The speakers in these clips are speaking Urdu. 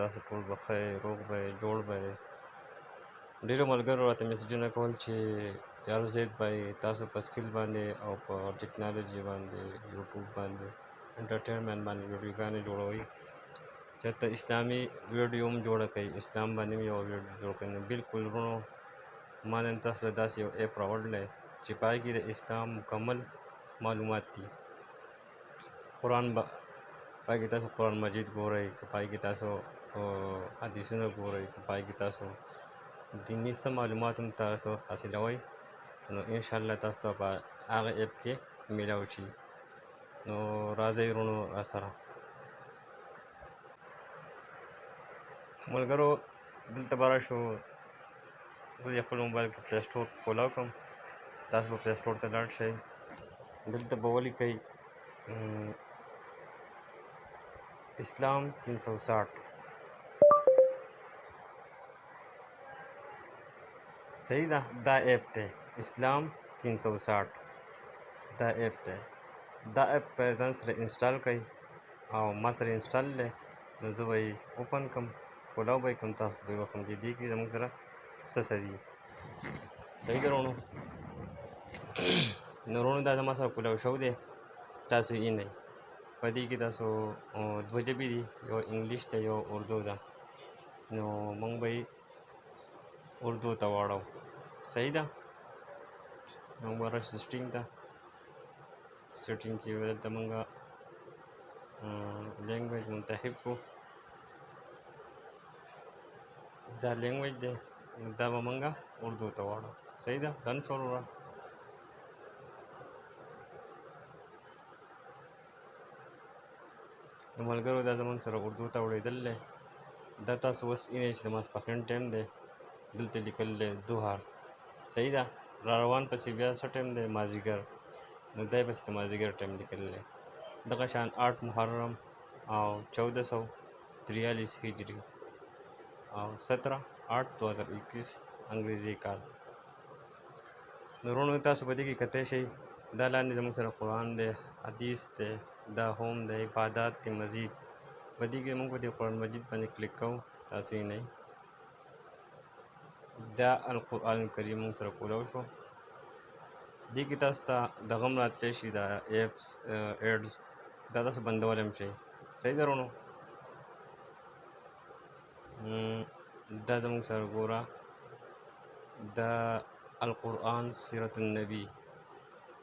تاسو ټول بخیر روغ به جوړ به ډیرو ملګرو راته میسجونه کول چې یار زید بھائی تاسو په سکل باندې او په ټیکنالوژي باندې یوټیوب باندې انټرټینمنټ باندې ویډیوګانې جوړوي چېرته اسلامي ویډیو هم جوړه کوي اسلام باندې یو ویډیو جوړ کوي نو بالکل ورونو ما نن تاسو له داسې یو ایپ راوړلی چې په هغې کې د اسلام مکمل معلومات دي قرآن پای کې تاسو قرآن مجید ګورئ که پای کې تاسو حدیثونه ګورئ که پای کې تاسو دیني څه معلومات هم تاسو حاصلوئ نو انشاءالله تاسو ته په هغه ایپ کې میلاو شي نو راځئ وروڼو راسره ملګرو دلته به راشو زه خپل موبایل کې پلی سټور کولاو کړم تاسو به پلی سټور ته لاړ شئ دلته به ولیکئ اسلام 360 صحیح ده the app the Islam 360 the app the the app په ځان سره انسټال کړئ او ما سره انسټال دی نو زه به یې اوپن کړم کولاو به یې کړم تاسو ته به یې وښیم چې دې کې زموږ سره څه دي صحیح ده وروڼو نو وروڼو دا زما سره کولاو شوی دی تاسو یې نه په دې کې تاسو دوه ژبې دي you English the you Urdu ده نو موږ به یې اردو ته واړو صحیح ده موږ به راشو سیټینګ ته سیټینګ کې به دلته موږ لینګویج منتخب کړو دا لینګویج دی دا به موږ اردو ته واړو صحیح ده ډن شو وروره نو ملګرو دا زموږ سره اردو ته اورېدل دی دا تاسو اوس اینې چې د ماسپښین ټایم دی دلته لیکل دی دوهر صحیح ده را روان پسې بیا څه ټایم دی مازدیګر نو دی پسې د مازدیګر ټایم لیکل دی دغه شان 8 محرم او 1443 هجري او 17/8/2021 انګریزي کال نو وروڼو تاسو په دې کې کتلی شئ دا لاندې زموږ سره قرآن دی حدیث دی دا هم د عبادات دی مزید په دې کې موږ په دې قرآن مجید باندې کلیک کوو تاسو یې نه دا القرآن کریم موږ سره کولاو شو دې کې تاسو ته دغه هم راتلی شي دا ایپس ایډز دا تاسو بندولی هم شئ صحیح ده وروڼو دا زموږ سره ګوره دا القرآن سیرت النبی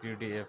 PDF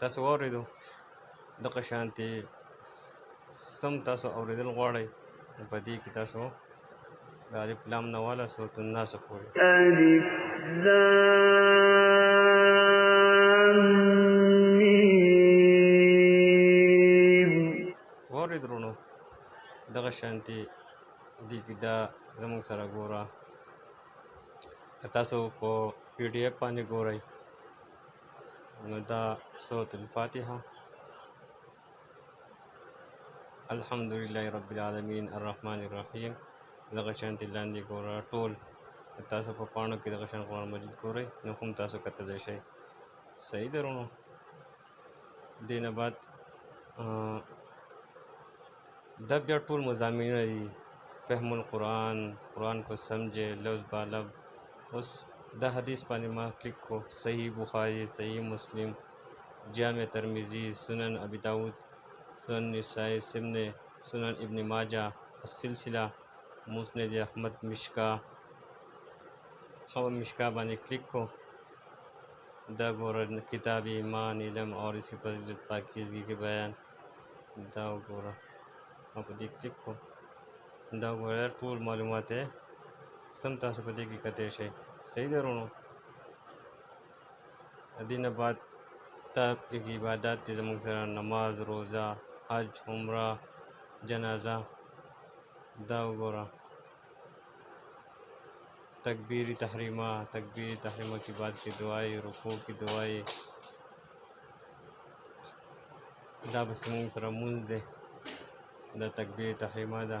تاسو اوریدو دغه شانتي سم تاسو اوریدل غواړئ په دې کې تاسو د الف لام نه والا سورۃ الناس پورې الف لام واورئ درونو دغه شانتي دې کې دا زموږ سره ګوره تاسو په PDF باندې ګورئ نو دا سورۃ الفاتحه الحمدلله رب العالمین الرحمن الرحیم دغه شانتي لاندې ګوره ټول تاسو په پاڼو کې دغه شان قرآن مجید ګورئ نو هم تاسو کتلی شئ صحیح ده ورونو دې نه بعد دا بیا ټول مضامینونه دي فهم القرآن قرآن کو سمجھے لفظ با لفظ اوس دا حدیث باندې ما کلیک کو صحیح بخاری صحیح مسلم جامع ترمذی سنن ابی داود سنن نسائی سنن ابن ماجہ السلسلہ مسند احمد مشکا او مشکا باندې کلیک کو دا ګوره کتاب ایمان علم اور اس کی فضیلت پاکیزگی کے بیان دا وګوره او په دې کلیک کو دا وګوره ټول معلومات یې سم تاسو په دې کې کتلی شئ. صحیح ده وروڼو. د دې نه بعد دا پکې عبادات دي زموږ سره نماز، روزه، حج، عمره، جنازه. دا وګوره تکبیر تحریمه کی بعد کی دعائیں، رکوع کی دعائیں. دا بس زموږ سره مونځ دی، دا تکبیر تحریمه ده.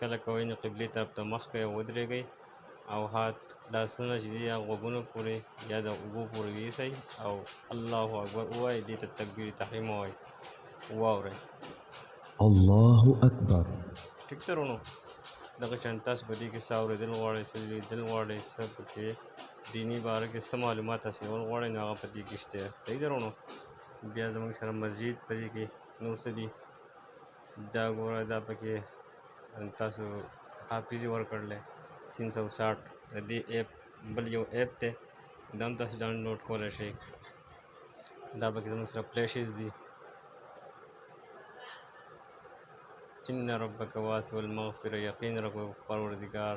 کله کوئ نو قبلې طرف ته مخ کوئ او ودرېږئ او لاسونه چې دي هغه غوږونو پورې یا د اوږو پورې ویسئ او الله اکبر ووایئ. دې ته تکبیر تحریمه وایي. واورئ الله أكبر. ټیک ده وروڼو. دغه شان تاسو په دې کې څه اورېدل غواړئ، څه لیدل غواړئ، څه پکې دیني باره کې څه معلومات حاصلول غواړئ نو هغه په دې کې شته. صحیح ده وروڼو. بیا زموږ سره مزید په دې کې نور څه دي دا ګوره. دا پکې تاسو حافظي ورکړلی 360. د دې ایپ بل یو ایپ دی، دا هم تاسو ډاونلوډ کولی شئ. دا پکې زموږ سره فلیشز دي. ان ربک واسع المغفرہ، یقین رب پروردگار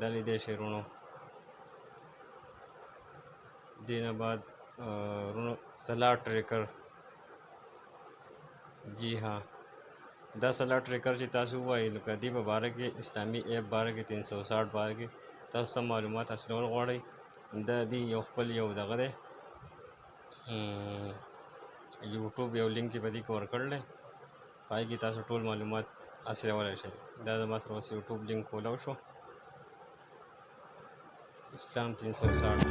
دا لیدی شئ وروڼو. دې نه بعد وروڼو سلا ټریکر. جی ها، دا سلا ټریکر چې تاسو ووایئ لکه دې په باره کې اسلامي ایپ باره کې 360 باره کې تاسو سم معلومات حاصلول غواړئ، دا دې یو خپل یو دغه دی یوټیوب یو لینک یې په دې کې ورکړلی، په هغې کې تاسو ټول معلومات حاصلولی شئ. دا زما سره اوس یوټیوب لینک کولاو شو، اسلام 360.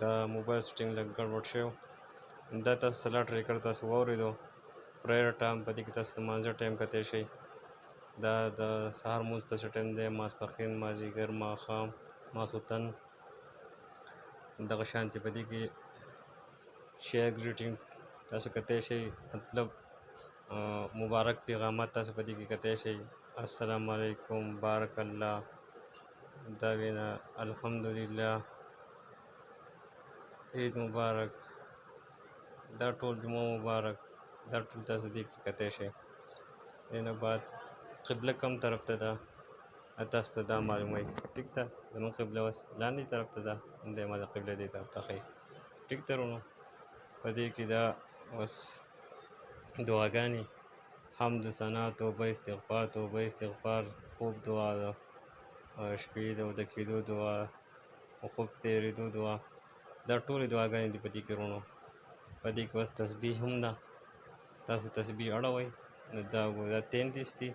دا موبایل سیټینګ لږ ګډوډ شوی و. دا تاسو سلا ټریکر تاسو واورېدو. پرایر ټایم په دې کې تاسو د لمانځه ټایم کتی شئ. دا د سهار لمونځ پسې ټایم دی، ماسپښین، مازدیګر، ماښام، ماسخوتن. دغه شانتې په دې کې شیر ګریټینګ تاسو کتی شئ، مطلب مبارک پیغامات تاسو په دې کې کتی شئ. السلام علیکم، بارک الله، دا وینا الحمدلله، عید مبارک، دا ټول جمعه مبارک، دا ټول تاسو دې کې کتی شئ. دې نه بعد قبله کوم طرف ته ده تاسو ته دا معلوموي. ټیک ده، زموږ قبله اوس لاندې طرف ته ده، همدې ما د قبله دې طرف ته ښیي. ټیک ده وروڼو. په دې کې دا اوس دعاګانې، حمد، ثنا، توبه، استغفار، خوب دعا ده، شپې د وده کېدو دعا، خوب تېرېدو دعا، دا ټولې دعاګانې دي په دې کې وروڼو. په دې کې اوس تسبیح هم ده، تاسو تسبیح اړوئ نو دا 33 دي،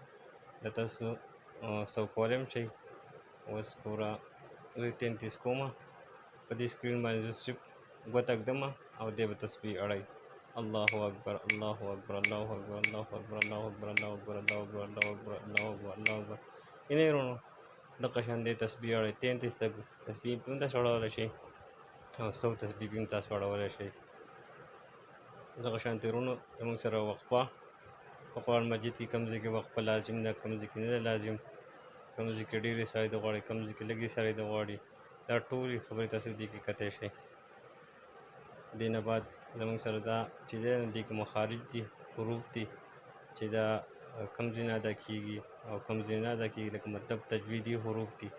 دا تاسو سو کولی هم شئ. اوس پوره زه 33 کومه، په دې سکرین باندې زه صرف ګوته ږدمه او دی به تسبیح اړئ. الله اکبر، الله اکبر، الله اکبر، الله اکبر، الله اکبر، الله اکبر، الله اکبر، الله اکبر، الله اکبر، الله اکبر. یعنې وروڼو دغه شان دی تسبیح اړئ. 33 تسبیح هم تاسو اړولی شئ او 100 تسبیح هم تاسو اړولی شئ. دغه شانتې وروڼو زموږ سره وقفه په قرآن مجید کې کوم ځای کې وقفه لازم ده، کوم ځای کې نه ده لازم، کوم ځای کې ډېرې سړی د غواړي، کوم ځای کې لږې سړی د غواړي، دا ټولې خبرې تاسو دې کې کتی شئ. دې نه بعد زموږ سره دا چې دی نو دې کې مخارج دي، حروف دي چې دا کوم ځای نه ادا کېږي او کوم ځای نه ادا کېږي، لکه مطلب تجویدي حروف دي،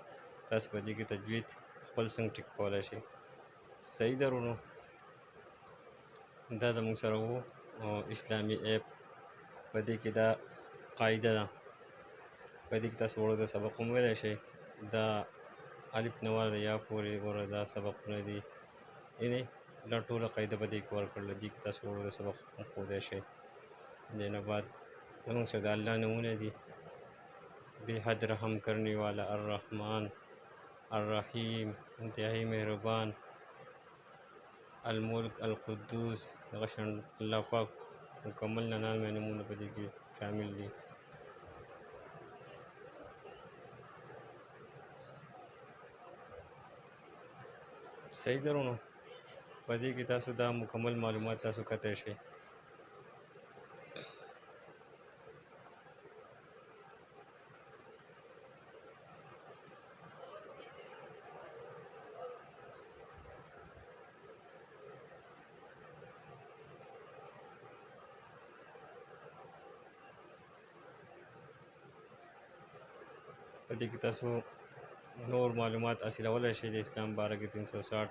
تاسو په دې کې تجوید خپل څنګه ټیک کولی شئ. صحیح ده وروڼو. دا زموږ سره و اسلامي ایپ. په دې کې دا قاعده ده، په دې کې تاسو وړو ته سبق هم ویلی شئ. دا الف نه ور یا پورې ګوره دا سبقونه دي یعنې دا ټوله قاعده په دې کې ورکړله دي که تاسو وړو سبق ښودی شئ دې نه بعد زموږ سره د الله نومونه دي بے حد رحم کرنے والا الرحمن الرحیم انتہائی مہربان الملک القدوس دغه شان الله پاک مکمل 99 نومونه په دې کې شامل دي صحیح درونو په دې کې تاسو دا مکمل معلومات تاسو کتلی شئ په دې کې تاسو نور معلومات حاصلولی شئ د اسلام باره کې 360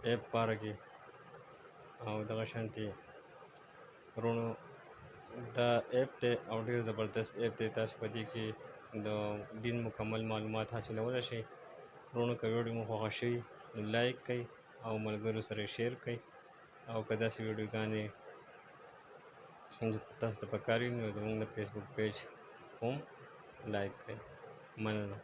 ایپ باره کې او دغه شانتې ورونو دا ایپ دی او ډېر زبردست ایپ دی تاسو په دې کې د دین مکمل معلومات حاصلولی شئ ورونو که ویډیو مو خوښه شوي نو لایک کړئ او ملګرو سره یې شیر کړئ او که داسې ویډیوګانې تاسو ته پکار وي نو زموږ د فیسبوک پیج هم لایک کړئ مننه